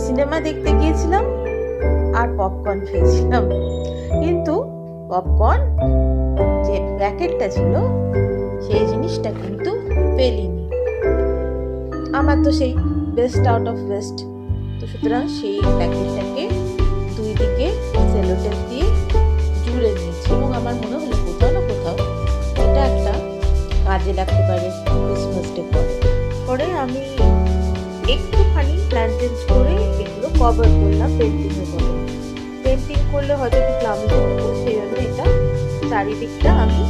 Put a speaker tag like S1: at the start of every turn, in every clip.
S1: Cinema দেখতে গিয়েছিলাম আর popcorn খেয়েছিলাম, কিন্তু পপকর্ন যে প্যাকেটটা ছিল সেই জিনিসটা কিন্তু পেলিনি। আমার তো সেই বেস্ট আউট অফ ওয়েস্ট, তো সুতরাং সেই প্যাকেটটাকে দুই দিকে সেলোটেপ দিয়ে জুড়ে নিয়েছি এবং আমার মনে হলো কোথাও না কোথাও এটা একটা কাজে লাগতে পারে ক্রিসমাস ডে পরে আমি একটুখানি প্ল্যান চেঞ্জ করে এগুলো কভার করলাম পেন্টিংয়ের বদলে। পেন্টিং করলে হয়তো একটু ক্লামজি হতো, সেই জন্য এটা চারিদিকটা আমি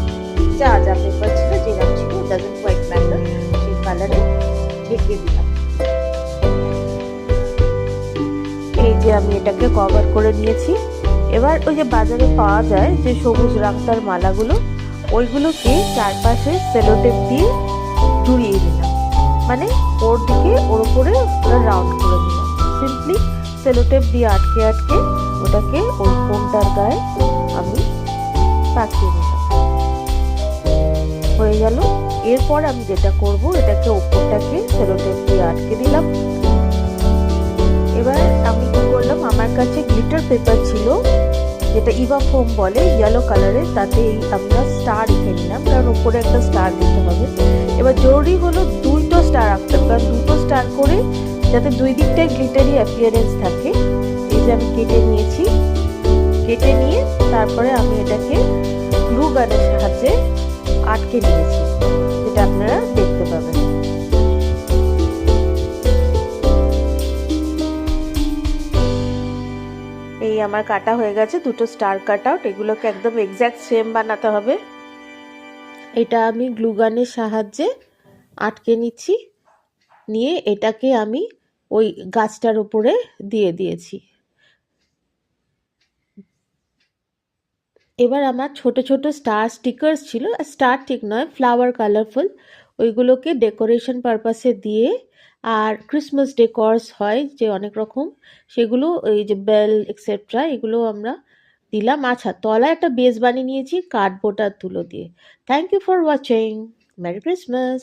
S1: যা যা পেপার ছিল যেরকম ছিল ডাজন্ট কোয়াইট ম্যাটার সেই কালারে ঢেকে দিলাম। এই যে আমি এটাকে কভার করে নিয়েছি। এবার ওই যে বাজারে পাওয়া যায় যে সবুজ রাংতার মালাগুলো, ওইগুলোকে চারপাশে সেলোটেপ দিয়ে জুড়িয়ে দিলাম, মানে ওর দিকে ওর উপরে পুরো রাউন্ড করে দিলাম। সিম্পলি সেলোটেপ দিয়ে আটকে আটকে ওটাকে ওই কোনটার গায়ে আমি পাকিয়ে নিলাম। হয়ে গেল। এরপর আমি যেটা করব, এটাকে ওপরটাকে সেলোটেপ দিয়ে আটকে দিলাম। এবার আমি কি করলাম, আমার কাছে গ্লিটার পেপার ছিল যেটা ইভা ফোম বলে, ইয়েলো কালারের, তাতে আমরা স্টার রেখে নিলাম, কারণ উপরে একটা স্টার দিতে হবে। এবার জরুরি হলো দুটো স্টার রাখতে হবে, কারণ দুটো স্টার করে যাতে দুই দিকটায় গ্লিটারি অ্যাপিয়ারেন্স থাকে। এই যে আমি কেটে নিয়েছি, কেটে নিয়ে তারপরে আমি এটাকে গ্লু গানের সাহায্যে আটকে নিয়েছি, যেটা আপনারা দেখতে পাবেন। এই আমার কাটা হয়ে গেছে, দুটো স্টার কাট আউট। এগুলোকে একদম এক্স্যাক্ট সেম বানাতে হবে। এটা আমি গ্লু গানের সাহায্যে আটকে নিচ্ছি, নিয়ে এটাকে আমি ওই গাছটার উপরে দিয়ে দিয়েছি। এবার আমার ছোট ছোট স্টার স্টিকার্স ছিল, স্টার ঠিক নয়, ফ্লাওয়ার কালারফুল, ওইগুলোকে ডেকোরেশন পারপাসে দিয়ে, আর ক্রিসমাস ডেকর্স হয় যে অনেক রকম, সেগুলো এই যে বেল এক্সেট্রা এগুলো আমরা দিলাম। আচ্ছা, তলায় একটা বেস বানিয়ে নিয়েছি কার্ডবোর্ড আর তুলো দিয়ে। Thank you for watching. Merry Christmas.